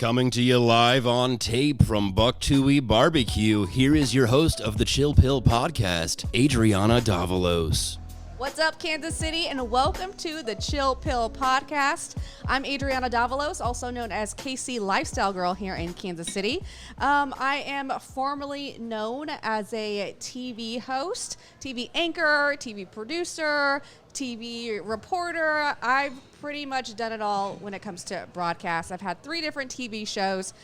Coming to you live on tape from Buck Tui BBQ, here is your host of the ChillPill Podcast, Adriana Davalos. What's up, Kansas City, and welcome to the ChillPill Podcast. I'm Adriana Davalos, also known as KC Lifestyle Girl here in Kansas City. I am formerly known as a TV host, TV anchor, TV producer, TV reporter. I've pretty much done it all when it comes to broadcast. I've had 3 different TV shows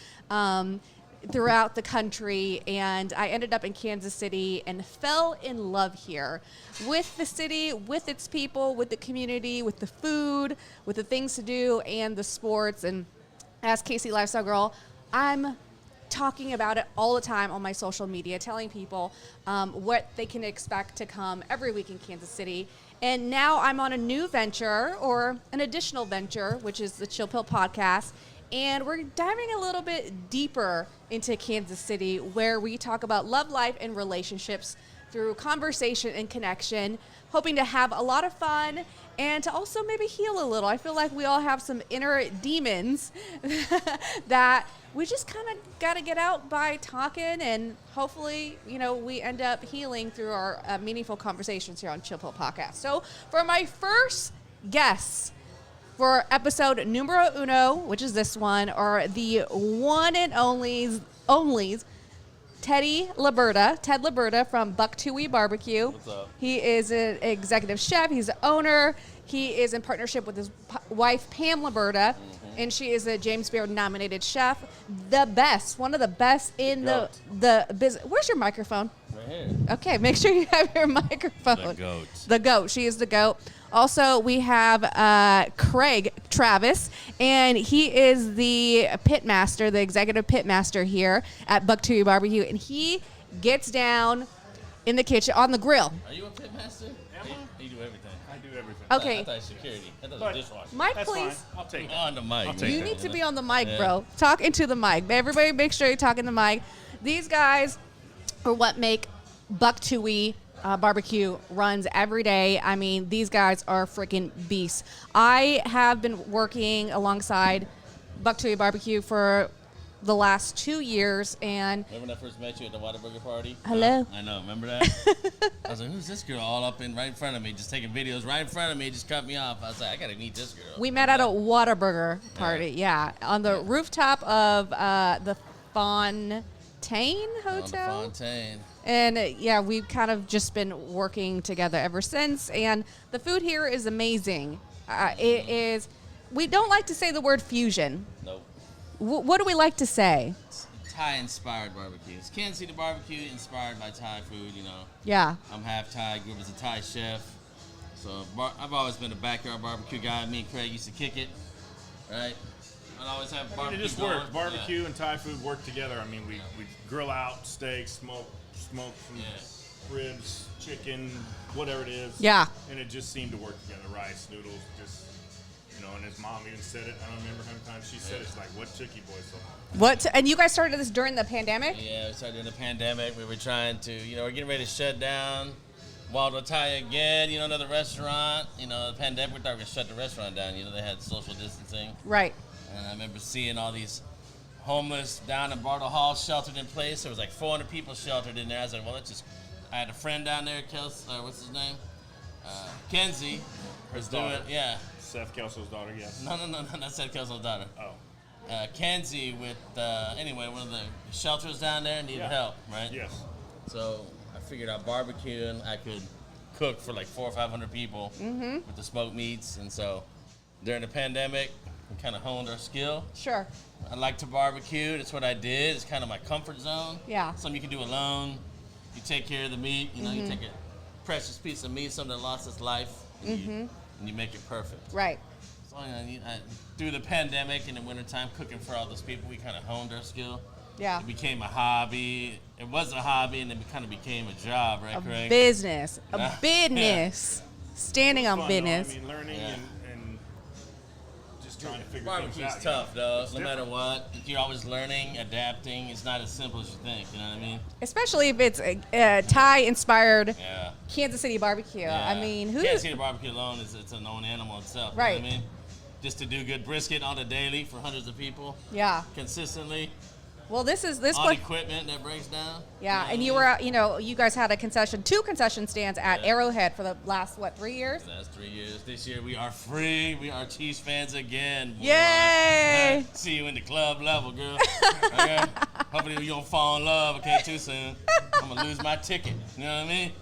throughout the country, and I ended up in Kansas City and fell in love here with the city, with its people, with the community, with the food, with the things to do, and the sports. And as KC Lifestyle Girl, I'm talking about it all the time on my social media, telling people what they can expect to come every week in Kansas City. And now I'm on a new venture, or an additional venture, which is the ChillPill Podcast. And we're diving a little bit deeper into Kansas City, where we talk about love, life, and relationships through conversation and connection, hoping to have a lot of fun and to also maybe heal a little. I feel like we all have some inner demons that we just kind of got to get out by talking, and hopefully, we end up healing through our meaningful conversations here on ChillPill Podcast. So for my first guest, for episode numero uno, which is this one, are the one and only Ted Liberda from Buck Tui BBQ. What's up? He is an executive chef. He's the owner. He is in partnership with his wife, Pam Liberda, and she is a James Beard nominated chef. The best, one of the best in the business. Where's your microphone? Right here. Okay, make sure you have your microphone. The goat. The goat. She is the goat. Also, we have Craig Travis, and he is the pit master, the executive pit master here at Buck Tui BBQ, and he gets down in the kitchen on the grill. Are you a pit master? You do everything. I do everything. Okay. I thought it was security. I thought it was dishwasher. Mike, That's please. fine. I'll take it. On the mic. I'll take You that. need to be on the mic, bro. Talk into the mic. Everybody make sure you talk in the mic. These guys are what make Buck Tui barbecue runs every day. I mean, these guys are freaking beasts. I have been working alongside Buck Tui BBQ for the last 2 years, and Remember when I first met you at the Whataburger party? Hello. I know. Remember that? I was like, who's this girl all up right in front of me, just taking videos right in front of me, just cut me off. I was like, I got to meet this girl. we met at a Whataburger party, on the rooftop of the Fontaine On the Hotel. Fontaine. And we've kind of just been working together ever since. And the food here is amazing. It is. We don't like to say the word fusion. Nope. What do we like to say? It's Thai-inspired barbecue. It's Kansas City barbecue inspired by Thai food, Yeah. I'm half Thai, grew up as a Thai chef. So I've always been a backyard barbecue guy. Me and Craig used to kick it, right? I'd always have barbecue. It just going. works. Barbecue and Thai food work together. I mean, we grill out steaks, smoke some ribs, chicken, whatever it is. Yeah. And it just seemed to work together. Rice, noodles, just, and his mom even said it. I don't remember how many times she said it. It's like, what took you boys so long? And you guys started this during the pandemic? Yeah, we started during the pandemic. We were trying to, we're getting ready to shut down Waldo Thai again, another restaurant. The pandemic, we thought we were going to shut the restaurant down. They had social distancing. Right. And I remember seeing all these homeless down in Bartle Hall sheltered in place. There was like 400 people sheltered in there. I was like, well, I had a friend down there, what's his name? Kenzie. His daughter. Yeah. Seth Kelso's daughter, yes. No, not Seth Kelso's daughter. Oh. Kenzie with, one of the shelters down there needed help, right? Yes. So I figured out barbecuing. I could cook for like 400 or 500 people with the smoked meats. And so during the pandemic, we kind of honed our skill. Sure. I like to barbecue. That's what I did. It's kind of my comfort zone. Yeah. Something you can do alone. You take care of the meat. You take a precious piece of meat, something that lost its life, and you make it perfect. Right. So through the pandemic in the wintertime, cooking for all those people, we kind of honed our skill. Yeah. It became a hobby. It was a hobby, and it kind of became a job, right, Craig? Business. Yeah. Business. Standing on Fun, business. though. I mean, learning and just trying to figure Barbecue's things out. tough, though. It's No matter different. what, you're always learning, adapting. It's not as simple as you think. You know what I mean? Especially if it's Thai-inspired Yeah. Kansas City barbecue. Yeah. I mean, Kansas City barbecue alone it's a known animal itself. Right. You know what I mean? just to do good brisket on a daily for hundreds of people. Yeah. Consistently. Well, this on equipment that breaks down. Yeah, and you were, you guys had two concession stands at Arrowhead for the last 3 years? That's 3 years. This year we are free. We are Chiefs fans again. Boy. Yay! See you in the club level, girl. Okay? Hopefully you don't fall in love. Okay, too soon. I'm gonna lose my ticket. You know what I mean?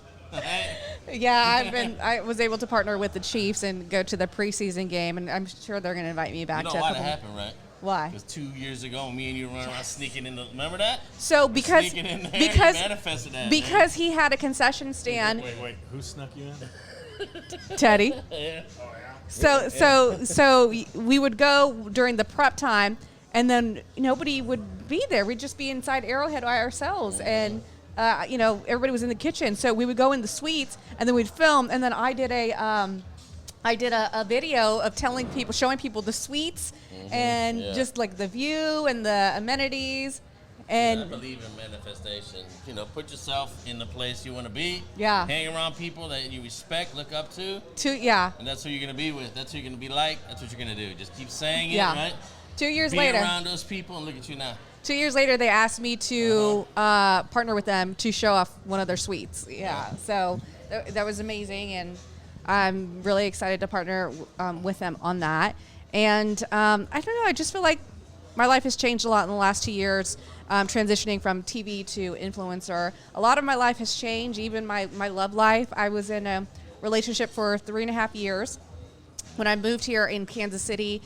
Yeah, I was able to partner with the Chiefs and go to the preseason game, and I'm sure they're going to invite me back. You know why that happened, right? Why? Because 2 years ago, me and you were running around sneaking in the. Remember that? So because he manifested that, because he had a concession stand. Wait, who snuck you in? Teddy. Yeah. Oh yeah. So we would go during the prep time, and then nobody would be there. We'd just be inside Arrowhead by ourselves, and everybody was in the kitchen. So we would go in the suites, and then we'd film. And then I did a video of showing people the suites, and just like the view and the amenities. And I believe in manifestation. Put yourself in the place you want to be. Yeah. Hang around people that you respect, look up to. Yeah. And that's who you're gonna be with. That's who you're gonna be like. That's what you're gonna do. Just keep saying it, Yeah. right? 2 years be later. around those people, and look at you now. 2 years later, they asked me to partner with them to show off one of their suites. Yeah. So that was amazing, and I'm really excited to partner with them on that. And I don't know, I just feel like my life has changed a lot in the last 2 years, transitioning from TV to influencer. A lot of my life has changed, even my love life. I was in a relationship for 3.5 years. When I moved here in Kansas City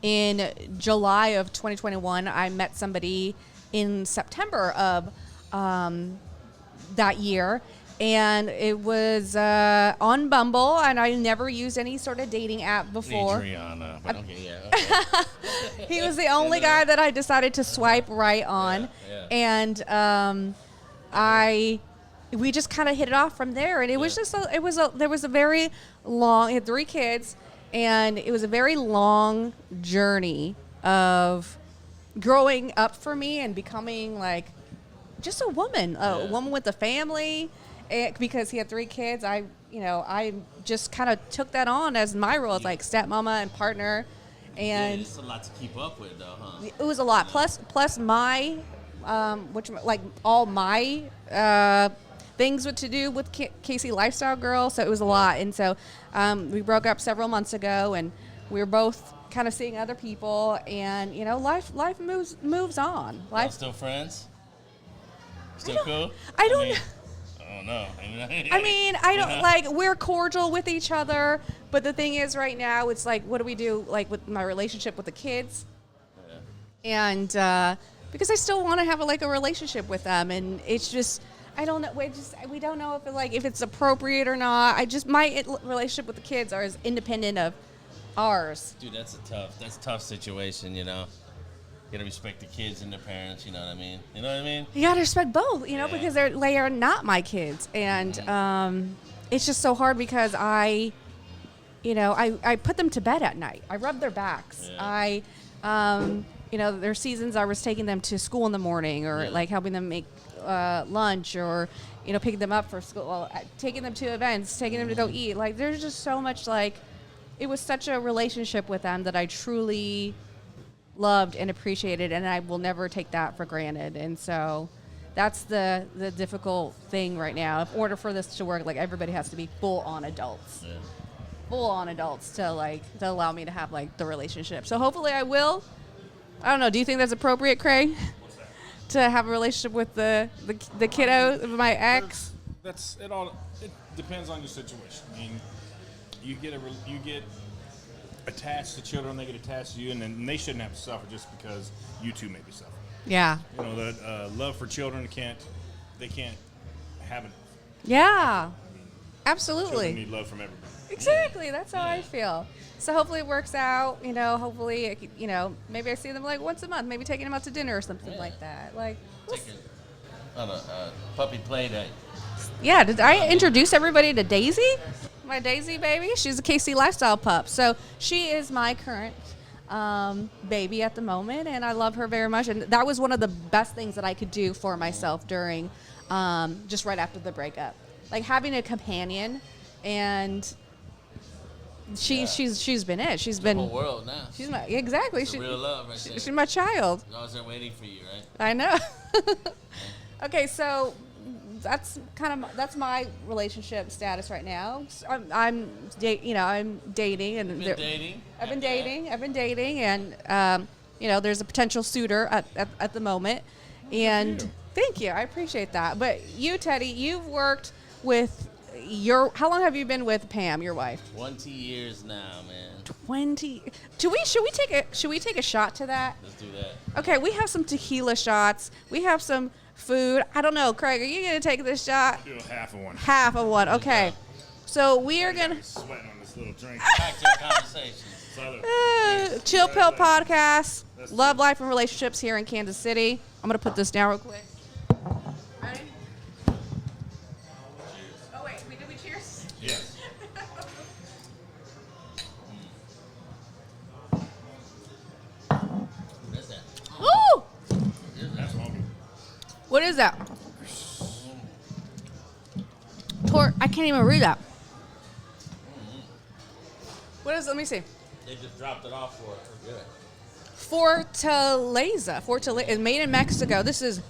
in July of 2021, I met somebody in September of that year. And it was on Bumble, and I never used any sort of dating app before. Adriana, but okay, yeah. Okay. He was the only guy that I decided to swipe right on, and we just kind of hit it off from there. And it was just there was a very long. He had 3 kids, and it was a very long journey of growing up for me and becoming like just a woman with a family. Because he had 3 kids, I just kind of took that on as my role as like stepmama and partner, and it's a lot to keep up with, though, huh? it was a lot. Plus my, all my things to do with Casey Lifestyle Girl, so it was a lot. And so we broke up several months ago, and we were both kind of seeing other people, and life moves on. Y'all still friends? Still cool? I don't know. No. I mean, I don't like, we're cordial with each other, but the thing is right now it's like, what do we do like with my relationship with the kids? Yeah. And because I still want to have a relationship with them, and it's just, I don't know, we don't know if it's appropriate or not. My relationship with the kids are as independent of ours. Dude, that's a tough situation, You gotta respect the kids and their parents, you know what I mean? You know what I mean? You gotta respect both, because they are not my kids, and it's just so hard because I put them to bed at night. I rub their backs. Yeah. There are seasons I was taking them to school in the morning, or helping them make lunch, or picking them up for school, taking them to events, taking them to go eat. Like, there's just so much, it was such a relationship with them that I truly loved and appreciated, and I will never take that for granted. And so that's the difficult thing right now. In order for this to work, everybody has to be full-on adults. Yeah. Full-on adults to allow me to have the relationship. So hopefully I will. I don't know, do you think that's appropriate, Craig? What's that? To have a relationship with the kiddo, my ex? It depends on your situation. I mean, you get attached to children, they get attached to you, and then they shouldn't have to suffer just because you two may be suffering. Yeah. The love for children they can't have it. Yeah. I mean, absolutely. Children need love from everybody. Exactly. That's how I feel. So hopefully it works out. Hopefully, maybe I see them once a month. Maybe taking them out to dinner or something like that. Taking on a puppy play day. Yeah. Did I introduce everybody to Daisy? My Daisy baby. She's a KC Lifestyle pup. So she is my current baby at the moment, and I love her very much. And that was one of the best things that I could do for myself during just right after the breakup. Having a companion and she's been it. She's The been. whole world now. She's my exactly. It's real love right there. She's my child. She's always there waiting for you, right? I know. Okay, so that's my relationship status right now. So I'm dating, and I've been dating, and there's a potential suitor at the moment, and thank you, I appreciate that. But you, Teddy, you've worked with how long have you been with Pam, your wife? 20 years now, man. 20. Should we take a shot to that? Let's do that. Okay, we have some tequila shots. We have some food. I don't know, Craig, are you going to take this shot? Do half of one. Half of one. Okay. So we are going to Sweating on this little drink. Back to the conversation. ChillPill Podcast. Love, life, and relationships here in Kansas City. I'm going to put this down real quick. Ready? Oh, wait. Did we cheers? Yes. What is that? Ooh! That's funky. What is that? I can't even read that. What is it? Let me see. They just dropped it off for us. We're good. Fortaleza. It's made in Mexico. This is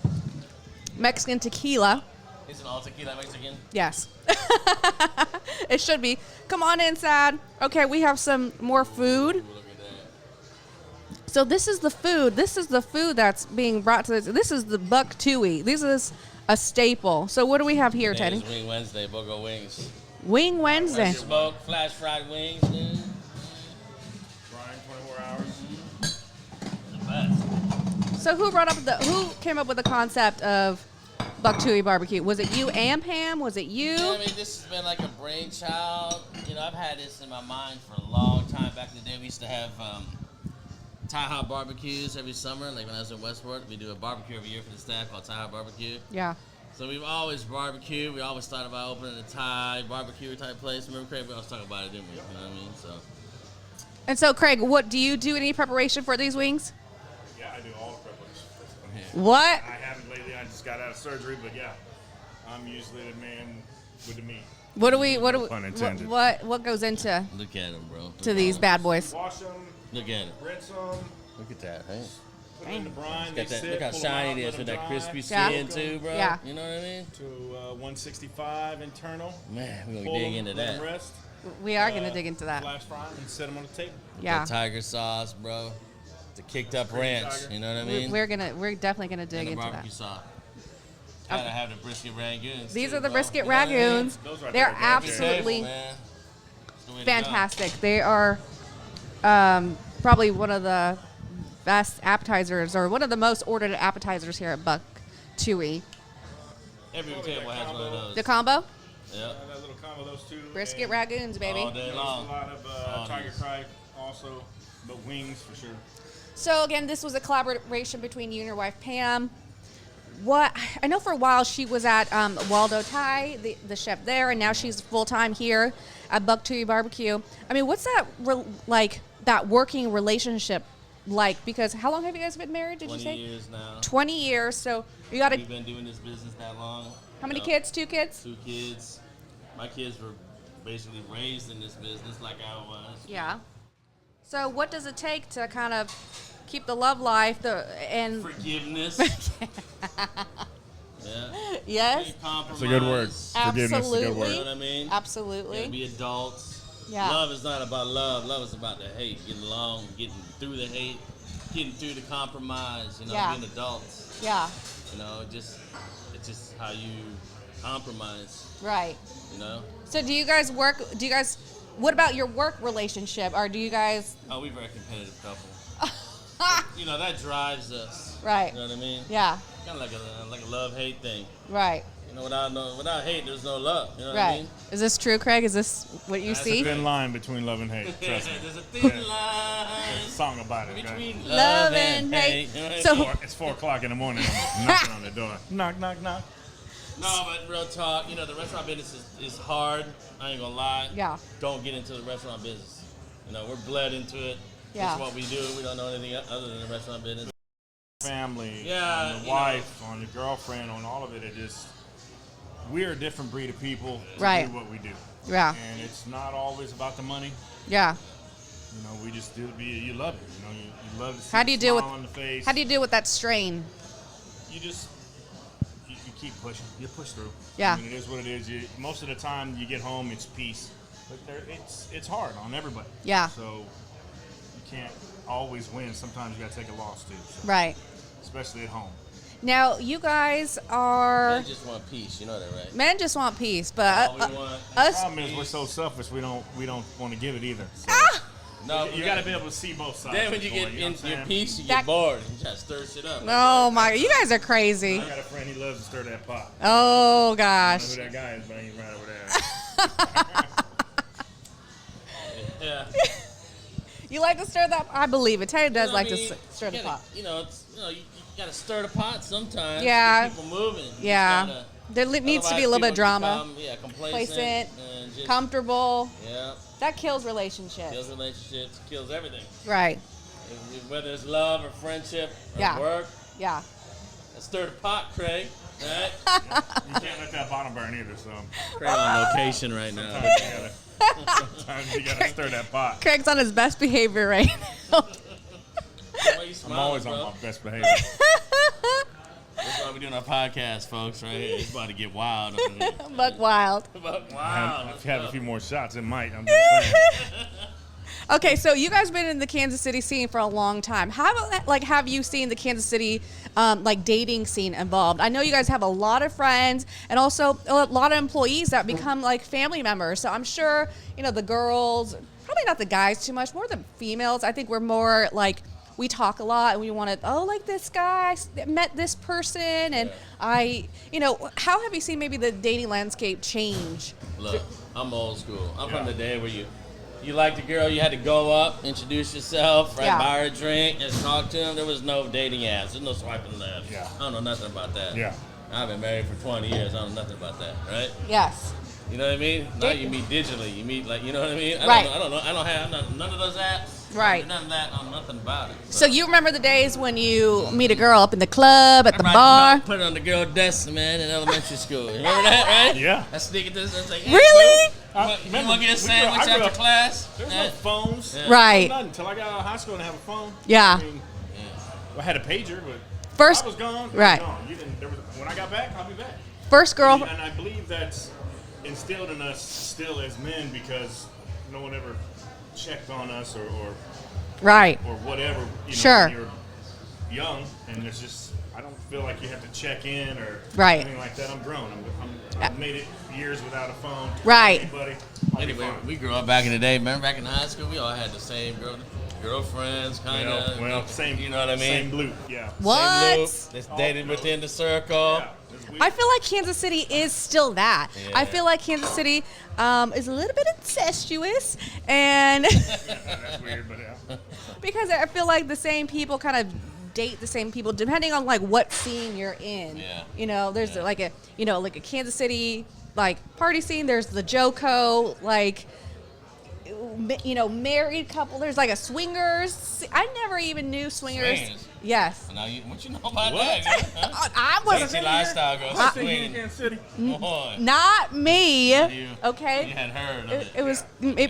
Mexican tequila. Is it all tequila Mexican? Yes. It should be. Come on inside. Okay, we have some more food. Ooh, look at that. So this is the food. This is the food that's being brought to this. This is the Buck Tui. This is a staple. So what do we have here, Teddy? Today's Wing Wednesday, BOGO Wings. Wing Wednesday. Fresh smoke, flash fried wings, dude. Frying 24 hours. The best. So who came up with the concept of Buck Tui BBQ? Was it you and Pam? Was it you? Yeah, I mean, this has been like a brainchild. I've had this in my mind for a long time. Back in the day, we used to have Thai hot barbecues every summer. Like when I was in Westport, we do a barbecue every year for the staff called Thai hot barbecue. Yeah. So we've always barbecued. We always thought about opening a Thai barbecue type place. Remember, Craig? We always talk about it, didn't we? You know what I mean? So. And so, Craig, what do you do any preparation for these wings? Yeah, I do all the preparation. What? I haven't lately. I just got out of surgery, but yeah, I'm usually the man with the meat. Pun intended. What goes into Look at them, bro. to these bad boys? Wash them, Look at them. rinse them, Look at that, hey? put them in the brine. Got that, They look how sit, shiny it pull is with them that out, crispy let skin them too, bro. Yeah. You know what I mean? To 165 internal. Man, we're gonna Pull dig them, into let them that. rest. We are going to dig into that. Flash fry and set them on the table. Yeah. The tiger sauce, bro. The kicked up ranch. tiger. You know what I mean? We're definitely gonna dig and the into barbecue that. sauce. Gotta have the brisket ragoons. These too, are the bro. brisket You know what I mean? ragoons. Those right They're there, they're absolutely Man. It's the way to go. fantastic. They are probably one of the best appetizers, or one of the most ordered appetizers here at Buck Tui. Every table has one of those. The combo? Yep. That little combo, those two. Brisket and ragoons, baby. All day there's long. a lot of All tiger these. fry also, but wings for sure. So again, this was a collaboration between you and your wife, Pam. What I know, for a while she was at Waldo Thai, the chef there, and now she's full time here at Buck Tui BBQ. I mean, what's that that working relationship like? Because how long have you guys been married? Did you 20 say? years now. 20 years. So you got to. We've been doing this business that long. How many Yep. kids? 2 kids. 2 kids. My kids were basically raised in this business like I was. Yeah. So what does it take to kind of keep the love life and Forgiveness. Yeah. yes, Compromise. That's a good word. Forgiveness is a good word. You know what I mean? absolutely. Yeah, be adults. Yeah. Love is not about love. Love is about the hate. Getting along, getting through the hate, getting through the compromise. You know, Yeah. being adults. Yeah, You know, it's just how you compromise. right. You know. So do you guys work? What about your work relationship? Or do you guys? Oh, we're a very competitive couple. You know, that drives us. Right. You know what I mean? Yeah. Kind of like a love-hate thing. Right. You know, without hate, there's no love. You know what I Right. mean? Is this true, Craig? Is this what you That's a see? Thin line between love and hate. Trust me. There's a thin line There's a song about it. Okay? between Love and hate. You know what I So- mean? It's 4 o'clock in the morning. I'm knocking on the door. Knock, knock, knock. No, but real talk, the restaurant business is hard. I ain't gonna lie. Yeah. Don't get into the restaurant business. We're bled into it. Yeah. That's what we do. We don't know anything other than the restaurant business. Family, Yeah, on the wife, on the girlfriend, on all of it. It just, we're a different breed of people to Right. do what we do. Yeah. And it's not always about the money. Yeah. You know, we just do. You love it. You know, you love to see How do you the deal smile with on the face. How do you deal with that strain? You just you keep pushing. You push through. Yeah. I mean, it is what it is. Most of the time, you get home, it's peace. But it's hard on everybody. Yeah. So you can't always win. Sometimes you got to take a loss too. So, Right. especially at home. Now, you guys are They just want peace. You know that, right? men just want peace, but All we want. The us problem is we're so selfish. We don't want to give it either. So No, you got to be able to see both sides. Then when of you the get coin, you know in what I'm your saying? peace, you That- get bored. You try to stir shit up. Oh my, you guys are crazy. I got a friend. He loves to stir that pot. Oh I gosh. don't know who that guy is, but he's right over there. Yeah. You like to stir that? I believe it. Taylor does You know like what I to mean? stir the You gotta- pot. You gotta stir the pot sometimes. Yeah. Keep people moving. You Yeah. just gotta- There needs to be a otherwise little bit of people drama. become, yeah, Complacent, and just, comfortable. yeah, That kills relationships. kills relationships, kills everything. Right. Whether it's love or friendship or Yeah. work. Yeah. Stir the pot, Craig. Right? You can't let that bottom burn either. So Craig on location right now. sometimes you gotta stir that pot. Craig's on his best behavior right now. Why you I'm smiling, always bro? on my best behavior. That's why we're doing our podcast, folks, right here. It's about to get wild. Up in here. Buck wild. Buck wild. If you have a few more shots, it might. I'm just saying. Okay, so you guys been in the Kansas City scene for a long time. How about that, like, have you seen the Kansas City dating scene involved? I know you guys have a lot of friends and also a lot of employees that become like family members. So I'm sure the girls, probably not the guys too much, more the females. I think we're more like we talk a lot and we want to like this guy met this person and how have you seen maybe the dating landscape change? Look, I'm old school. I'm from the day where you liked a girl, you had to go up, introduce yourself, right, Yeah. buy her a drink, and talk to him. There was no dating apps. There's no swiping left. Yeah. I don't know nothing about that. Yeah. I've been married for 20 years. I don't know nothing about that, right? Yes. You know what I mean? Now you meet digitally. You meet you know what I mean? Right. I don't know. I don't have none of those apps. Right. None of that. I know nothing about it. So you remember the days when you meet a girl up in the club, at the Remember bar? I put it on the girl desk, man, in elementary school. You remember that, right? Yeah. I sneak at this. I was like, hey, Really? bro, you want to get a sandwich I grew after up- class? There's Eh? no phones. Yeah. Right. Nothing until I got out of high school and have a phone. Yeah. I mean, I had a pager, but First- I was gone. I was right. gone. When I got back, I'll be back. First girl. And I believe that's instilled in us still as men because no one ever checked on us or Right. whatever. Sure. When you're young, and there's just I don't feel like you have to check in or Right. anything like that. I'm grown. I've made it years without a phone. Right. Anybody. I'll be Anyway, fine. we grew up back in the day. Remember back in high school, we all had the same girlfriends, kind of. Well, same. You know what I mean? Same loop. Yeah. What? Same loop. That's dated within the circle. Yeah. I feel like Kansas City is still that. Yeah. I feel like Kansas City is a little bit incestuous, and That's weird, but yeah. because I feel like the same people kind of date the same people depending on like what scene you're in. Yeah. There's like a like a Kansas City like party scene. There's the JoCo like married couple. There's like a swingers. I never even knew swingers. Swingers? Yes. Now, what you know about What? that? Huh? I wasn't Sexy lifestyle girl. Stay Swing. here in Kansas City. Boy. not me. You Okay. had heard of It, it. it was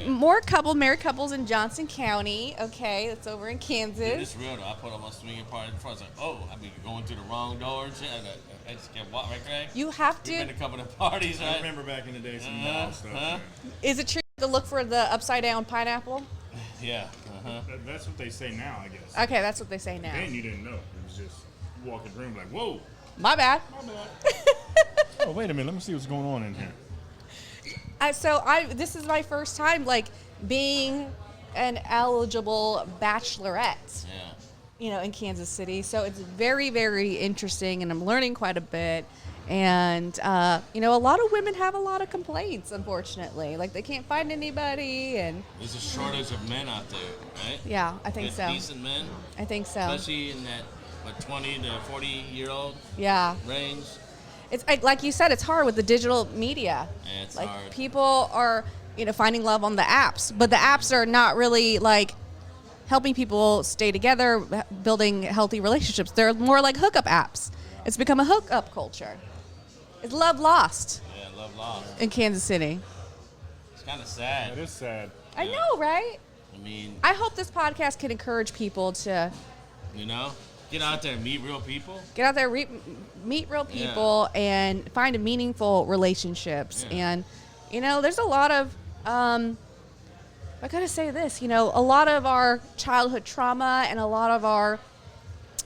more married couples in Johnson County. Okay, that's over in Kansas. Dude, it's real though. I put up a swinging party before. I was like, oh, I be going through the wrong door and shit. And I just kept walking, right, Craig? You have We've been to. to a couple of parties, I right? remember back in the day some mall stuff. huh? Is it true to look for the upside down pineapple? Yeah. That's what they say now, I guess. Okay, that's what they say now. Then you didn't know. It was just you walk in the room like, whoa, My bad. my bad. Oh, wait a minute. Let me see what's going on in here. This is my first time like being an eligible bachelorette. Yeah. In Kansas City. So it's very, very interesting, and I'm learning quite a bit. And, a lot of women have a lot of complaints, unfortunately. Like, they can't find anybody, and, There's a shortage of men out there, right? yeah, I think Good, so. Decent men, I think so. especially in that 20 to 40-year-old Yeah. range. It's like you said, it's hard with the digital media. Yeah, it's like, hard. people are, finding love on the apps, but the apps are not really, like, helping people stay together, building healthy relationships. They're more like hookup apps. It's become a hookup culture. Is love lost Yeah, love lost. in Kansas City? It's kind of sad. It is sad. I know, right? I mean, I hope this podcast can encourage people to you know, get out there and meet real people. get out there, meet real people, and find meaningful relationships. Yeah. And, you know, there's a lot of, I gotta say this, you know, a lot of our childhood trauma and a lot of our,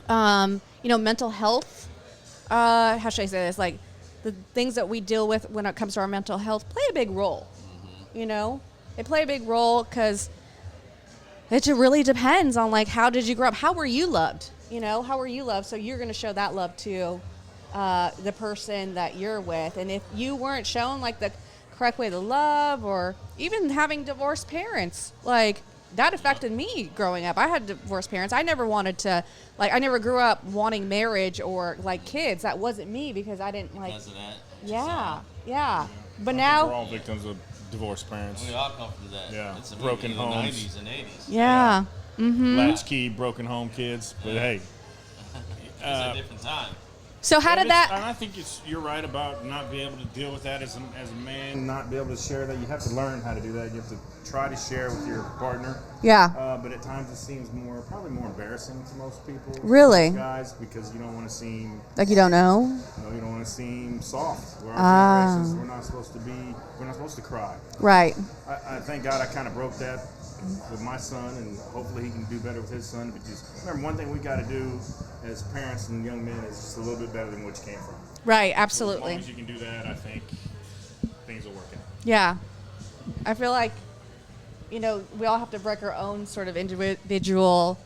you know, mental health, how should I say this? Like, the things that we deal with when it comes to our mental health play a big role. You know, they play a big role because it really depends on, like, how did you grow up? How were you loved? You know, how were you loved? So you're going to show that love to the person that you're with. And if you weren't shown, like, the correct way to love, or even having divorced parents, like, that affected me growing up. I had divorced parents. I never wanted to, like, I never grew up wanting marriage or, like, kids. That wasn't me because I didn't, like, Because of that. yeah. But We're now, all victims of divorced parents. We all come from that. Yeah. It's a Broken in the homes. 90s and 80s. yeah. Latchkey, broken home kids. But hey, It's a different time. So how did and that? I think you're right about not being able to deal with that as a man, not be able to share that. You have to learn how to do that. You have to try to share with your partner. Yeah. But at times it seems probably more embarrassing to most people. Really? Guys, because you don't want to seem, Like, you don't know? you don't want to seem soft. We're our generations, we're not supposed to cry. Right. I thank God I kind of broke that with my son, and hopefully he can do better with his son. But just remember, one thing we got to do as parents and young men is just a little bit better than what you came from. Right. As Absolutely. long as you can do that, I think things will work out. Yeah. I feel like, you know, we all have to break our own sort of individual,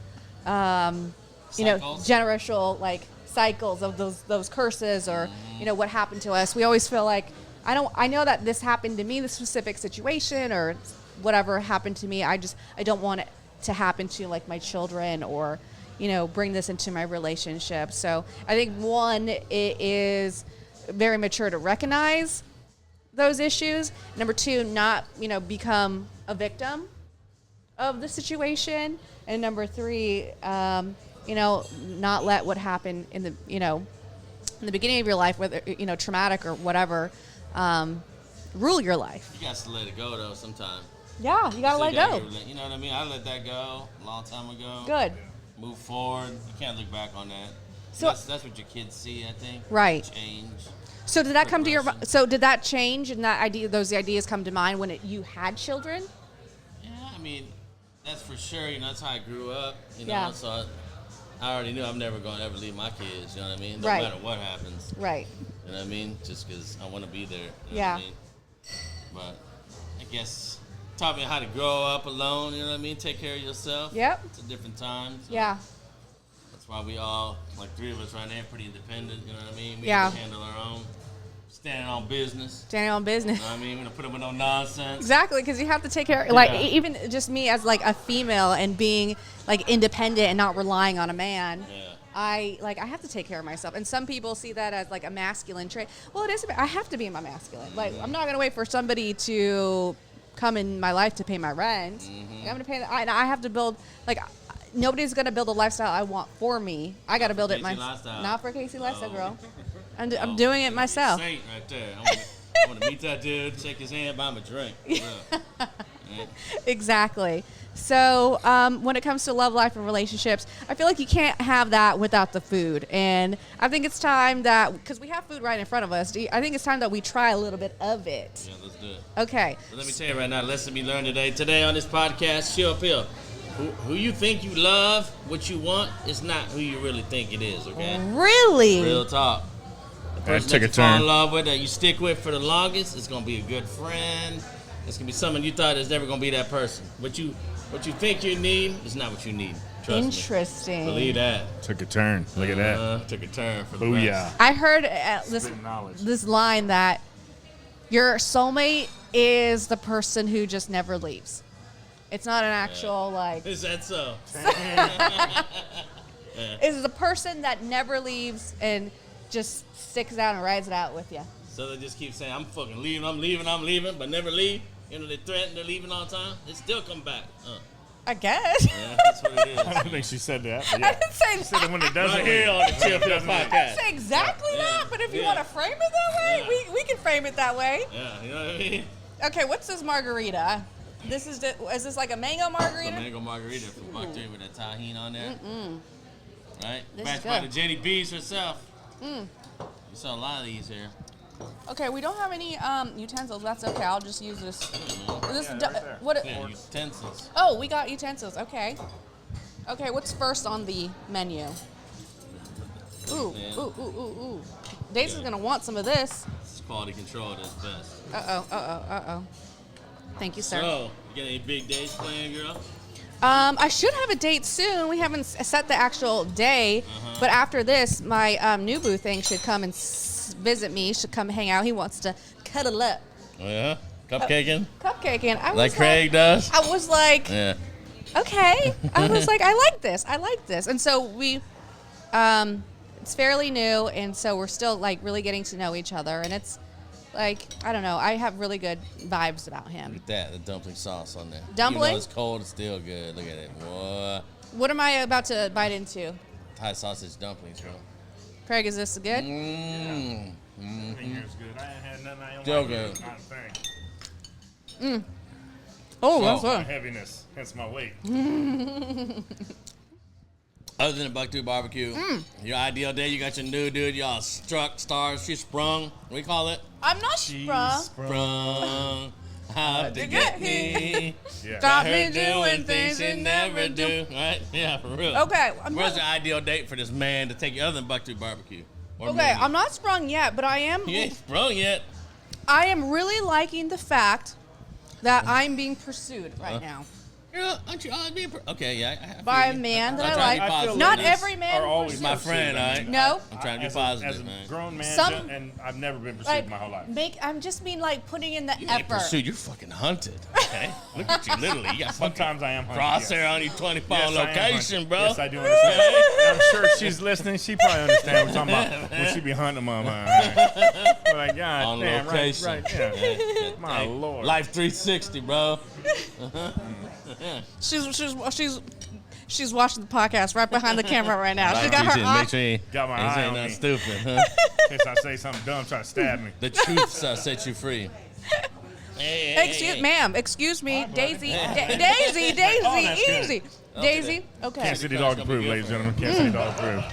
you know, Cycles. generational, like, cycles of those curses, or, you know, what happened to us. We always feel like, I know that this happened to me, the specific situation, or whatever happened to me. I don't want it to happen to, like, my children, or, you know, bring this into my relationship. So I think, one, it is very mature to recognize those issues. Number two, not, you know, become a victim of the situation. And number three, you know, not let what happened in the, you know, in the beginning of your life, whether, you know, traumatic or whatever, rule your life. You got to let it go, though, sometimes. Yeah, you gotta let go. You know what I mean? I let that go a long time ago. Good. Move forward. You can't look back on that. So- that's what your kids see, I think. Right. Change. So did that come to your? Progression. So did that change, and that idea, those ideas come to mind when you had children? Yeah, I mean, that's for sure. You know, that's how I grew up. You know, Yeah. so I already knew I'm never going to ever leave my kids. You know what I mean? No Right. matter what happens. Right. You know what I mean? Just because I want to be there. You know Yeah. What I mean? But I guess taught me how to grow up alone. You know what I mean? Take care of yourself. Yep. It's a different time. So Yeah. That's why we all, like, three of us right there, pretty independent. You know what I mean? We Yeah. can handle our own. Standing on business. Standing on business. You know what I mean? We don't put them with no nonsense. Exactly, because you have to take care. Like, Yeah. even just me as, like, a female, and being, like, independent and not relying on a man. Yeah. I have to take care of myself, and some people see that as, like, a masculine trait. Well, it is. I have to be my masculine. Like, I'm not gonna wait for somebody to come in my life to pay my rent. Mm-hmm. Like, I'm gonna pay. I have to build. Like, nobody's gonna build a lifestyle I want for me. I got to build it Casey myself. Lifestyle. Not for Casey Lifestyle, No. girl. I'm doing it myself. Saint right there. I want to meet that dude, shake his hand, buy him a drink. Yeah. Yeah. Exactly. So when it comes to love life and relationships, I feel like you can't have that without the food. And I think it's time that, because we have food right in front of us, I think it's time that we try a little bit of it. Yeah, let's do it. Okay. So let me tell you right now, lesson we learned today. Today on this podcast, ChillPill. Who you think you love, what you want, is not who you really think it is, okay? Really? Real talk. The person took that a you fall in turn. love with, that you stick with for the longest, is going to be a good friend. It's going to be someone you thought is never going to be that person. What you think you need is not what you need. Trust me. Interesting. Believe that. Took a turn. Look at that. Took a turn for the Booyah. best. I heard Spitting knowledge. this line that your soulmate is the person who just never leaves. It's not an actual, like... Is that so? It's the person that never leaves and just sticks out and rides it out with you. So they just keep saying, I'm fucking leaving, I'm leaving, but never leave. You know, they threaten they're leaving all the time. They still come back. I guess. Yeah, that's what it is. I don't think she said that. But I yeah. didn't say She said that when it doesn't Right here leave. on the ChillPill Podcast. Say exactly that, but if you want to frame it that way, we can frame it that way. Yeah, you know what I mean? Okay, what's this margarita? Is this like a mango margarita? It's a mango margarita from Buck Tui with a tahini on there. Right? This Matched is by good. the Jenny Bees herself. You saw a lot of these here. Okay, we don't have any utensils. That's okay. I'll just use this. This Yeah, right there. what? Yeah, utensils. Oh, we got utensils. Okay. Okay, what's first on the menu? Ooh, Yeah. ooh. Daisy's gonna want some of this. This is quality control at its best. Uh-oh. Thank you, sir. So, you got any big days planned, girl? I should have a date soon. We haven't set the actual day, but after this, my new boo thing should come and visit me. Should come hang out. He wants to cuddle up. Oh, yeah? Cupcaking? Cupcaking. I was Like Craig does? I was like, Yeah. okay. I was like, I like this. And so we, it's fairly new, and so we're still like really getting to know each other, and it's like, I don't know, I have really good vibes about him. Look at that, the dumpling sauce on there. Dumpling? Even though it's cold, it's still good. Look at it. What? What am I about to bite into? Thai sausage dumplings, girl. Craig, is this good? Mmm. I think yours good. I ain't had nothing. I don't Still like good. it. Not a thing. Oh, So- that's My good. heaviness, hence my weight. Other than the Buck Tui BBQ, your ideal day, you got your new dude, y'all she sprung. What do we call it? I'm not sprung. Sprung. How to to get get me. Yeah. Got Her me doing things she you never do. Right? Yeah, for real. Okay, Where's the ideal date for this man to take you other than Buck Tui BBQ? Or okay, maybe- I'm not sprung yet, but I am. You ain't sprung yet. I am really liking the fact that I'm being pursued right now. Girl, aren't you always being okay, yeah. I feel By you. a man I'm that I trying to be like. positive. Not This- every man Are always pursues. my friend, all right? No. I'm trying to be As positive, a man. grown man, Some- and I've never been pursued Like, my whole life. I'm just mean like putting in the You ain't effort. pursued, you're fucking hunted. Okay? Look at you, literally. You got fucking Sometimes I am hunted, crosshair yes. on your 24 Yes, I am location, hunted. bro. Yes, I do understand. And I'm sure if she's listening. She probably understands what we're talking about when she be hunting them. But like, God On damn, location. right, yeah. Yeah. My Hey, Lord. Life 360, bro. She's watching the podcast right behind the camera right now. She Life got her 360. eye. Make sure you Got my eye ain't on not me. stupid, huh? In case I say something dumb, try to stab me. The truth set you free. Hey, Excuse me, Daisy, Oh, Daisy, that's good. easy, Okay. Daisy. Okay. Kansas City dog approved, ladies and gentlemen. Kansas City dog approved.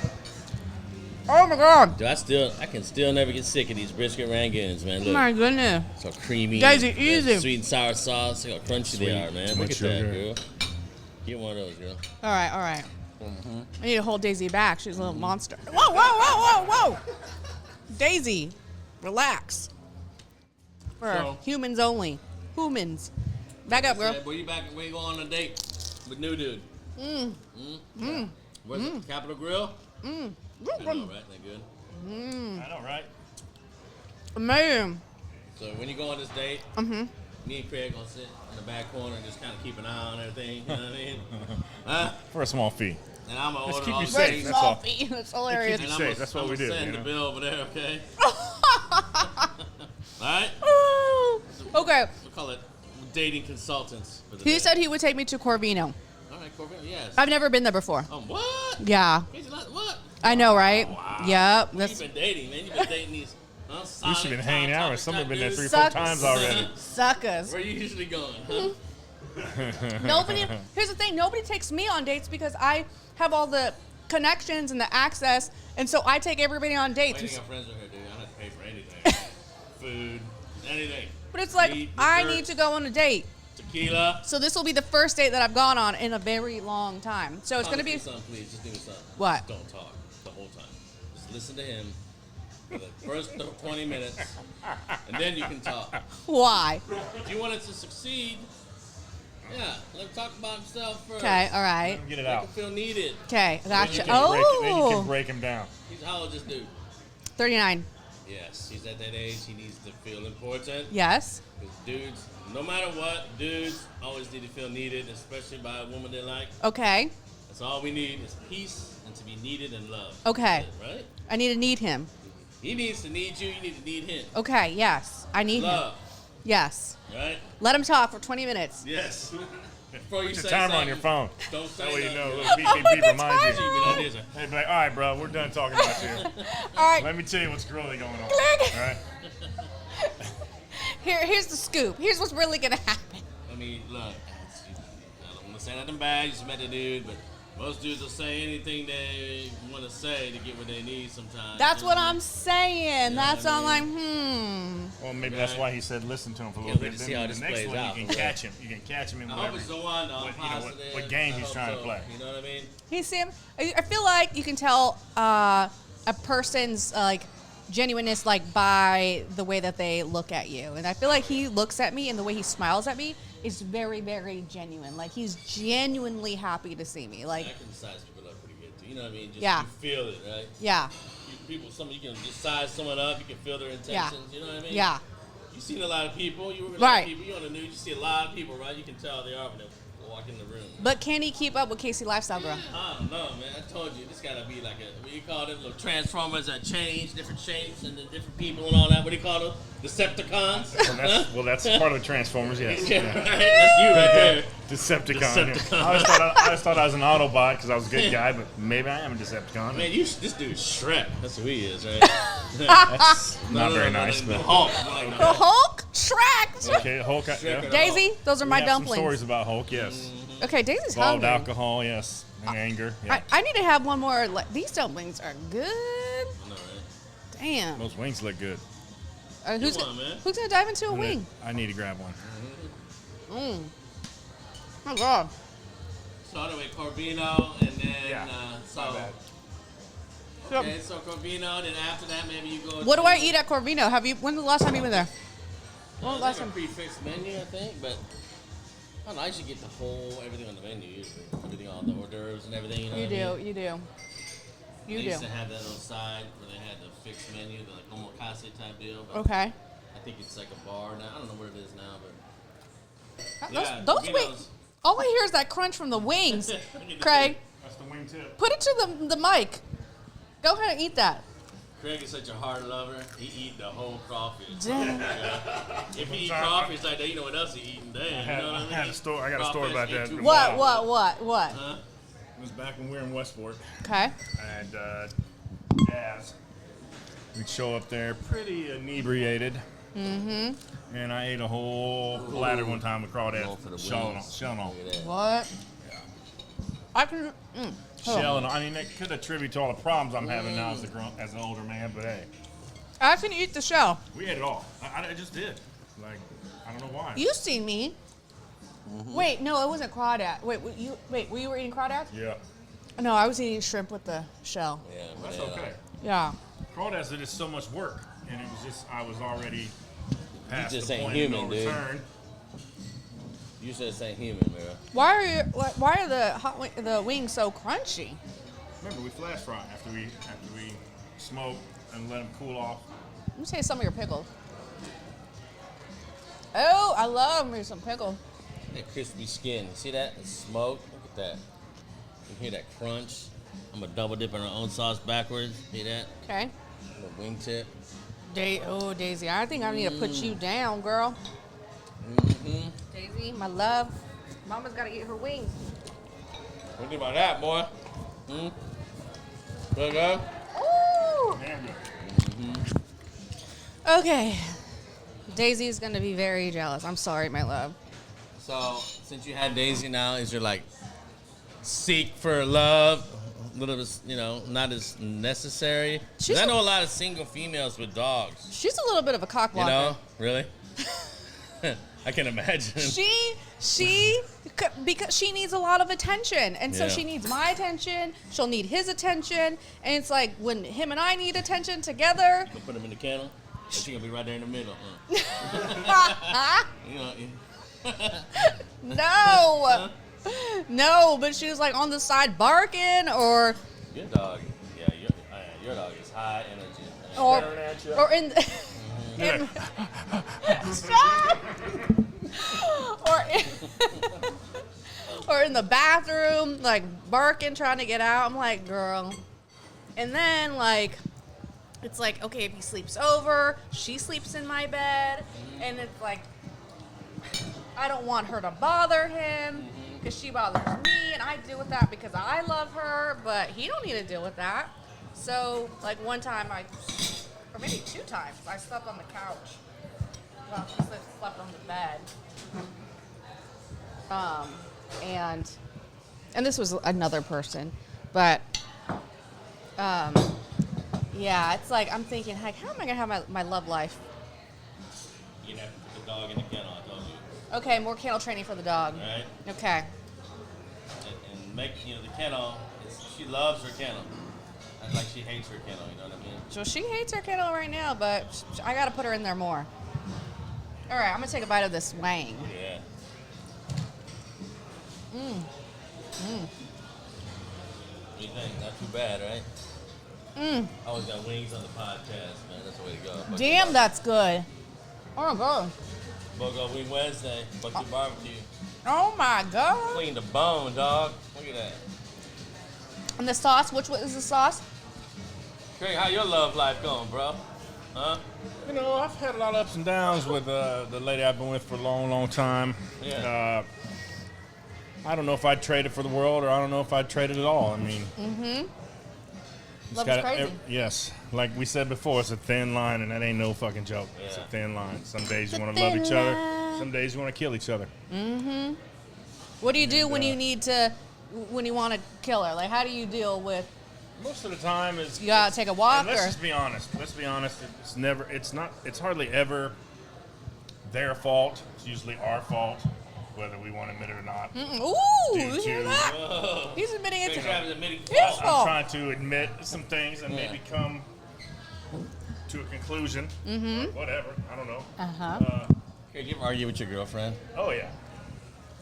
Oh my God. Dude, I can still never get sick of these brisket rangoons, man. Look, My goodness. so creamy. Daisy, that easy. Sweet and sour sauce. Look how crunchy they are, man. too Look much at that, sugar. girl. Get one of those, girl. All right. Mm-hmm. I need to hold Daisy back. She's a little monster. Whoa. Daisy, relax. For So- humans only. Humans. Back up, girl. Where you go on a date with new dude? Where's the Capitol Grill? I know, right? They good. I know, right? Amazing. So when you go on this date, me and Craig gonna sit in the back corner and just kind of keep an eye on everything. You know what I mean? Huh? For a small fee. And I'm gonna Let's order keep all you the safe, things. that's all. Sloppy. That's hilarious. Keep And you I'm safe, that's what we do, Send you the know? bill over there, okay? All right. Okay. We call it dating consultants. For the He day. said he would take me to Corvino. All right, Corvette. Yes. I've never been there before. What? Yeah. What? I know, right? Wow. Yep. You've That's been dating, man. You've been dating these. You should have been hanging out with somebody been there 3 or 4 Sucks. times already. suckers. Where you usually going, huh? Nobody. Here's the thing. Nobody takes me on dates because I have all the connections and the access, and so I take everybody on Why dates. you think our friends are here, dude? I don't have to pay for anything. Food, anything. But it's like Meat, I dessert, need to go on a date. Tequila. So this will be the first date that I've gone on in a very long time. So it's Promise gonna me be something, please. Just do me something. What? Don't talk the whole time. Just listen to him for the first 20 minutes, and then you can talk. why? If you want it to succeed, yeah, let him talk about himself first. Okay. All right. Get it Make out. him feel needed. Okay. Gotcha. Then you can Oh. break him down. He's how old is this dude? 39. Yes, he's at that age. He needs to feel important. Yes. Because dudes, no matter what, dudes always need to feel needed, especially by a woman they like. Okay. That's all we need is peace and to be needed and loved. Okay. That's it, right? I need to need him. He needs to need you. You need to need him. Okay. Yes. I need him. Love, Yes. right? Let him talk for 20 minutes. Yes. Before you Put the say timer on something, your phone. Don't say That way you know. A nothing. little beep, beep, beep reminds you. You be like this. Hey, be like, all right, bro, we're done talking about you. All right. Let me tell you what's really going on. Click. All right? Here's the scoop. Here's what's really gonna happen. I mean, look, I don't want to say nothing bad. You just met the dude, but most dudes will say anything they want to say to get what they need sometimes. That's you what know? I'm saying. That's I all I'm Well, maybe that's why he said listen to him for a Yeah, little wait bit. to see Then how the this next plays one out. you can catch him. You can catch him in I whatever. hope it's the one, though. What, Positive. what game I he's hope trying to so. play. You know what I mean? Hey Sam, I feel like you can tell a person's like genuineness like by the way that they look at you, and I feel like he looks at me and the way he smiles at me is very, very genuine. Like he's genuinely happy to see me. Like I can size people up pretty good, too. You know what I mean? Just Yeah. you feel it, right? yeah, You can just size someone up. You can feel their intentions. You know what I mean? yeah. You've seen a lot of people. You work with a Right. lot of people. You on the news. You see a lot of people, right? You can tell they are when they walk in the room. But can he keep up with Casey Lifestyle Girl? I don't know, man. I told you, this gotta be like what do you call them? Little transformers that change different shapes and the different people and all that. What do you call them? Decepticons? Well, that's part of the Transformers, yes. Yeah, right? That's you right there. Decepticon. Yeah. Decepticon. I always thought I was an Autobot because I was a good guy, but maybe I am a Decepticon. Man, this dude's Shrek. That's who he is, right? That's not very nice. The But Hulk. Like, The Hulk? Shrek? okay, Hulk. Yeah. Daisy? Those are We my have some dumplings. stories about Hulk, yes. Okay, Daisy's Involved hungry. alcohol, yes, and anger. Yeah. I need to have one more. These dumplings are good. I know, right? Damn. Those wings look good. Who's Come on, man. gonna dive into a wing? I need to grab one. Oh God. Started with Corvino and then Yeah, so. my bad. Okay, so Corvino. Then after that, maybe you go. What do I eat at Corvino? When's the last time you been there? When was the last They have time? a prefixed menu, I think, but I don't know. I usually get everything on the menu usually. Everything, all the hors d'oeuvres and everything. You know You what I do. mean? You do. You They do. used to have that on the side where they had the fixed menu, the like omakase type deal. But Okay. I think it's like a bar now. I don't know what it is now, but Those Corvino's- wings. All I hear is that crunch from the wings. Craig, That's the wingtip. put it to the mic. Go ahead and eat that. Craig is such a hard lover. He eat the whole crawfish. Damn. If he eat crawfish like that, you know what else he eating? Damn, you know what I mean? I got a story about Crawfish that. ain't too What? bad. What? Huh? It was back when we were in Westport, Okay. and Jazz. We'd show up there pretty inebriated. Mm-hmm. And I ate a whole platter one time with Going crawdad. for the Shell wings. on. Look at that. What? I can. Shell on. I mean, that could attribute to all the problems I'm having now as an older man, but hey, I can eat the shell. we ate it all. I just did. Like, I don't know why. You seen me? Wait, no, it wasn't crawdad. Wait, you were eating crawdad? Yeah. No, I was eating shrimp with the shell. Yeah, That's but, okay. Yeah. Crawdads are just so much work, and it was just I was already past just the ain't point human, of no dude. return. You said it's ain't human, man. Why are the wings so crunchy? Remember, we flash fry after we smoke and let them cool off. Let me taste some of your pickles. Oh, I love me some pickle. That crispy skin. You see that? The smoke. Look at that. You hear that crunch? I'm gonna double dip in our own sauce backwards. See that? Okay. The wingtip. Daisy, I think I need to put you down, girl. Mm-hmm. Daisy, my love. Mama's got to eat her wings. What do you think about that, boy? Look up. Ooh. Damn good. Okay. Daisy's going to be very jealous. I'm sorry, my love. So, since you had Daisy now, is your like seek for love a little bit, not as necessary? 'Cause She's I a- know a lot of single females with dogs. She's a little bit of a cock You blocker. know? Really? I can imagine. Because she needs a lot of attention, and so Yeah. she needs my attention. She'll need his attention, and it's like when him and I need attention together. You put them in the kennel, and she gonna be right there in the middle. You know, No, but she was like on the side barking, or your dog, your dog is high energy. or Staring at you. or in. Stop! or in the bathroom, like barking, trying to get out. I'm like, girl. And then it's like, okay, if he sleeps over, she sleeps in my bed, and it's like, I don't want her to bother him. because she bothers me, and I deal with that because I love her, but he don't need to deal with that. So, like one time or maybe 2 times, I slept on the couch. Well, she slept on the bed. And this was another person, but yeah, it's like I'm thinking, heck, how am I gonna have my love life? You have to put the dog in the kennel, I told you. Okay, more kennel training for the dog. Right? Okay. And make, the kennel, she loves her kennel. It's like she hates her kennel, you know what I mean? So she hates her kennel right now, but I gotta put her in there more. All right, I'm gonna take a bite of this wang. Yeah. What do you think? Not too bad, right? Always got wings on the podcast, man. That's the way to go. Damn, that's good. Oh my god. Bogo Wing Wednesday, Buck Tui BBQ. Oh my god. Clean the bone, dog. Look at that. And the sauce, which one is the sauce? Craig, how your love life going, bro? Huh? I've had a lot of ups and downs with the lady I've been with for a long, long time. Yeah. I don't know if I'd trade it for the world, or I don't know if I'd trade it at all. I mean, Love is crazy. Yes, like we said before, it's a thin line, and that ain't no fucking joke. Yeah. It's a thin line. Some days you want to love each other. Some days you want to kill each other. What do you do when you want to kill her? Like, how do you deal with? Most of the time is You gotta take a walk, and let's or just be honest. Let's be honest. It's hardly ever their fault. It's usually our fault, whether we want to admit it or not. Ooh, you hear that? Whoa. He's admitting it Craig to Travis admitting His fault. fault. I'm trying to admit some things and maybe come to a conclusion. Whatever. I don't know. Craig, you ever argue with your girlfriend? Oh yeah.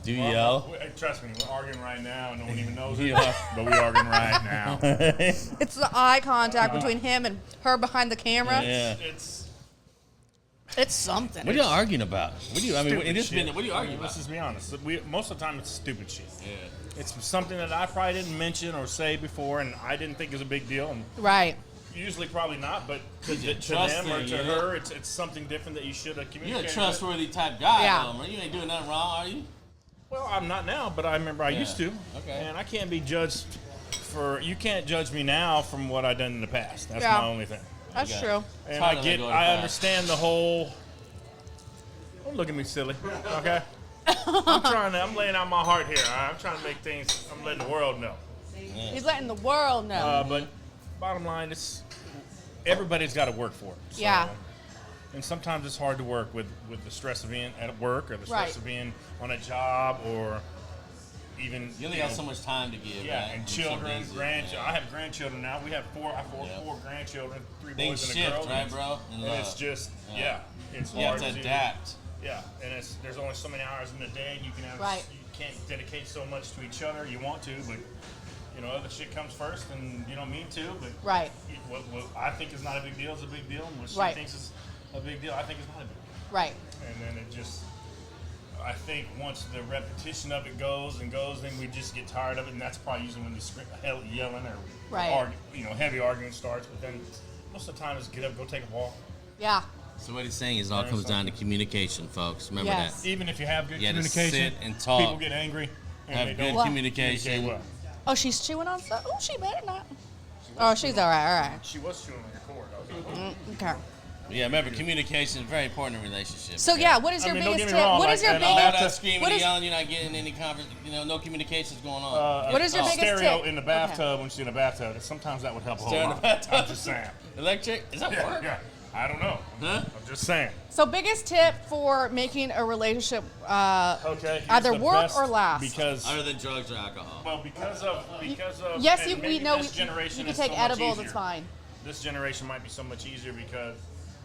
Do you yell? Trust me, we're arguing right now. No one even knows Yeah. it, but we're arguing right now. It's the eye contact between him and her behind the camera. Yeah. It's something. What are you arguing about? What do you Stupid what are you shit. arguing about? Let's just be honest. Most of the time, it's stupid shit. Yeah. It's something that I probably didn't mention or say before, and I didn't think it was a big deal. And Right. usually, probably not. But to trust them or thing, to yeah. her, it's something different that you should have You're communicated. a trustworthy type guy, Yeah. though, man. You ain't doing nothing wrong, are you? Well, I'm not now, but I remember I used to. Okay. And I can't be judged you can't judge me now from what I've done in the past. That's Yeah. my only thing. That's Okay. true. And hard to let go of the I past. understand the whole. Don't look at me silly, okay? I'm laying out my heart here. I'm trying to make things. I'm letting the world know. He's letting the world know. But bottom line, everybody's got to work for it. So, Yeah. And sometimes it's hard to work with the stress of being at work or the stress Right. of being on a job or even. You only got so much time to give, Yeah, right? and You're so children, busy. grandchildren. I have grandchildren now. We have four grandchildren, 3 Things boys and a girl. shift, right, bro? In And love. it's just, it's You have hard to adapt. Yeah, and there's only so many hours in a day, and you Right. you can't dedicate so much to each other. You want to, but other shit comes first, and you don't mean to. But Right. What I think is not a big deal is a big deal, and what she Right. thinks is a big deal, I think is not a big deal. Right. And then I think once the repetition of it goes, then we just get tired of it, and that's probably usually when the yelling or Right. heavy arguing starts. But then most of the time, is get up, go take a walk. Yeah. So what he's saying is it all comes down to communication, folks. Remember Yes. that. Even if you have good You had to communication, sit and talk. people get angry. And Have they good don't communication. communicate well. Oh, she's chewing on stuff. Oh, she better not. Oh, she's all right. All right. She was chewing on your cord. Okay. Yeah, remember, communication is very important in relationships. So yeah, what is I your mean, don't biggest get me tip? wrong, What is your and All biggest? that screaming what and is- yelling, you're not getting any no communications going on. What is your Talk. biggest Stereo tip? in the bathtub when she's in the bathtub. Sometimes that would help a whole Stereo in the lot. bathtub. I'm just saying. Electric? Is that work? Yeah. I don't know. Huh? I'm just saying. So biggest tip for making a relationship Okay. here's either the work best or last. Because Other than drugs or alcohol. because of Yes, and we maybe know this generation you can is take so much edibles. easier. It's fine. This generation might be so much easier because,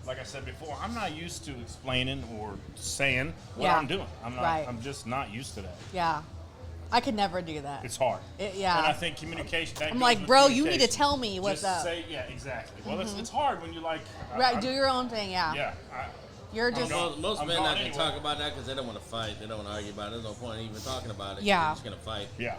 like I said before, I'm not used to explaining or saying what Yeah. I'm doing. I'm not. Right. I'm just not used to that. Yeah, I could never do that. It's hard. Yeah. And I think communication. that I'm goes like, with bro, you need to communication. tell me what's Just up. Mm-hmm. Say, yeah, exactly. Well, it's hard when you like. Right, do your own thing. Yeah. Yeah. You're just. gone. Most I'm men gone not going anyway. to talk about that because they don't want to fight. They don't want to argue about it. There's no point in even talking about it. Yeah. They're just going to fight. Yeah.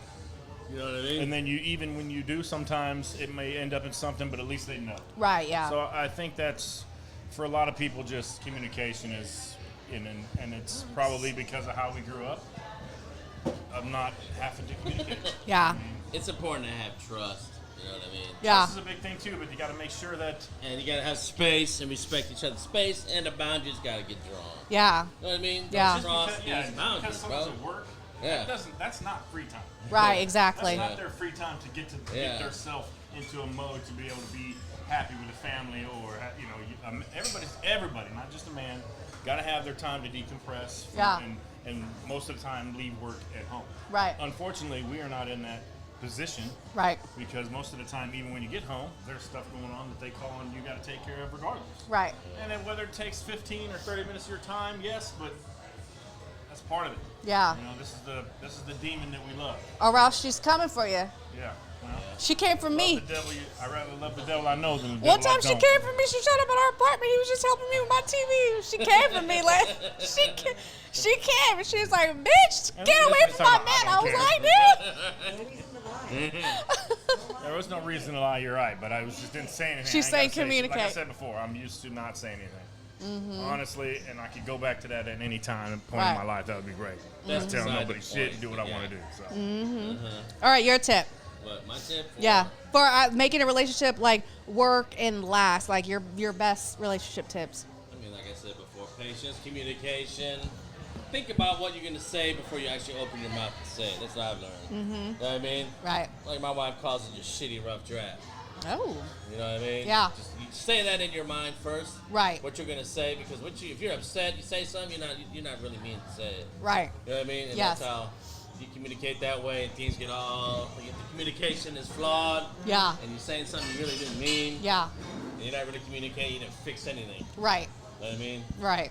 You know what I mean? And then even when you do, sometimes it may end up in something, but at least they know. Right. Yeah. So I think that's, for a lot of people, just communication is, and it's probably because of how we grew up. of not having to communicate. Yeah. It's important to have trust. You know what I mean? Yeah. This is a big thing too, but you got to make sure that And you gotta have space and respect each other's space, and the boundaries gotta get drawn. Yeah. You know what I mean? Yeah. Don't cross because, these because boundaries, someone's bro. at work, Yeah. that's not free time. Right. Exactly. That's not their free time to get Yeah. their self into a mode to be able to be happy with a family, or everybody, not just a man, got to have their time to decompress. Yeah. And most of the time leave work at home. Right. Unfortunately, we are not in that position. Right. Because most of the time, even when you get home, there's stuff going on that they call on you got to take care of regardless. Right. And then whether it takes 15 or 30 minutes of your time, yes, but that's part of it. Yeah. You know, this is the demon that we love. Or else she's coming for you. Yeah. Well, She came for me. the devil, I'd rather love the devil I know than the devil One time I she don't. came for me. She showed up at our apartment. He was just helping me with my TV. She came for me. Like she came and she was like, "Bitch, get away from my man." I was like, "Dude." There was no reason to lie. You're right, but I was just didn't say anything. She's I ain't saying gotta say- communicate. Like I said before, I'm used to not saying anything. Honestly, and I could go back to that at any time, point Right. in my life. That would be great. That's Just tell beside nobody the shit point. and do what I want to do. So. All right, your tip. But my tip. Yeah, for making a relationship like work and last, like your best relationship tips. I mean, like I said before, patience, communication. Think about what you're gonna say before you actually open your mouth to say it. That's what I've learned. You know what I mean? Right. Like my wife calls it just shitty rough draft. Oh. You know what I mean? Yeah. Just you say that in your mind first. Right. What you're gonna say, because if you're upset, you say something, you're not really meaning to say it. Right. You know what I mean? And Yes. that's how you communicate that way, and things get all. The communication is flawed. Yeah. And you're saying something you really didn't mean. Yeah. And you're not really communicating. You didn't fix anything. Right. You know what I mean? Right.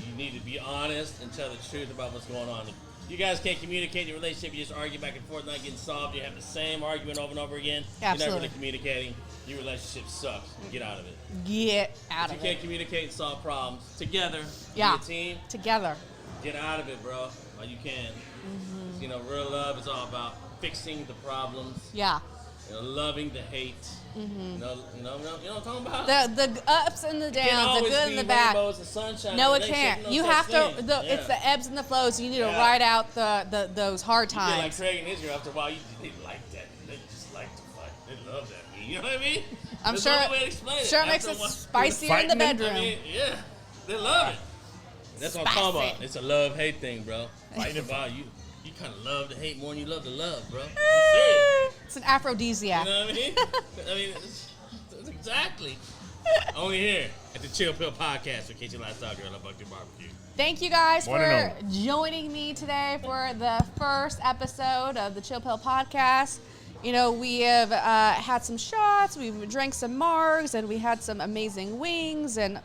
You need to be honest and tell the truth about what's going on. If you guys can't communicate in your relationship, you just argue back and forth, not getting solved. You have the same argument over and over again. You're Absolutely. not really communicating. Your relationship sucks. Get out of it. Get out If you of can't it. communicate and solve problems together, Yeah. be a team, Together. get out of it, bro, while you can. You know, real love is all about fixing the problems, Yeah. loving the hate. You know what I'm talking about? The ups and the It can't downs, the always good be and the bad. rainbows and sunshine. No, it Relationship, can't. no You such have to. thing. It's the ebbs and the flows. You need to Yeah. ride out those hard Yeah, like times. Craig and Israel, after a while, they like that. They just like to fight. They love that meme. You know what I mean? I'm There's sure. no other way to explain it. Sure makes After it a while- spicier in the Fighting it? bedroom. I mean, yeah, they love it. That's what I'm talking Spicy. about. It's a love-hate thing, bro. Fighting about you kind of love to hate more than you love to love, bro. I'm serious. It's an aphrodisiac. You know what I mean? I mean, it's exactly. Only here at the ChillPill Podcast with Casey Lifestyle Girl at Buck Tui BBQ. Thank you guys One for and joining me today for the first episode of the ChillPill Podcast. You know, we have had some shots, we've drank some margs, and we had some amazing wings and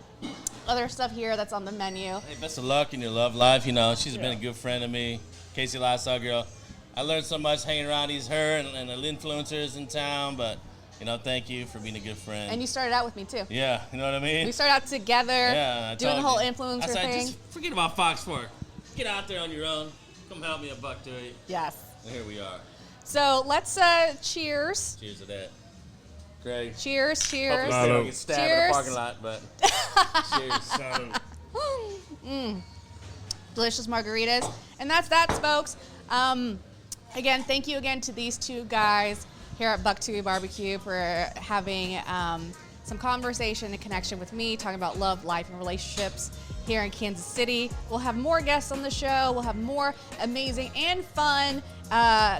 other stuff here that's on the menu. Hey, best of luck in your love life. You know, she's been a good friend to me. Casey Lifestyle Girl. I learned so much hanging around her and the influencers in town, but, you know, thank you for being a good friend. And you started out with me too. Yeah, you know what I mean? We started out together, Yeah, I doing the told whole you. influencer I said, thing. just forget about Fox 4. Get out there on your own. Come help me at Buck Tui. Yes. And here we are. So let's cheers. Cheers to that. Craig. Cheers, cheers. Hopefully we don't get stabbed in Cheers. the parking lot, but cheers. So, Delicious margaritas. And that's that, folks. Again, thank you again to these two guys here at Buck Tui BBQ for having some conversation and connection with me, talking about love, life, and relationships here in Kansas City. We'll have more guests on the show. We'll have more amazing and fun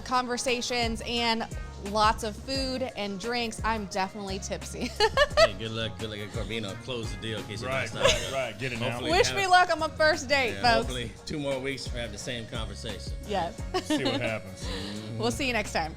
conversations and lots of food and drinks. I'm definitely tipsy. Hey, good luck at Corbino. Close the deal in case you right, last time. right. Get it now. Hopefully. Wish me luck on my first date, Yeah, folks. hopefully 2 more weeks we have the same conversation. Yes. See what happens. We'll see you next time.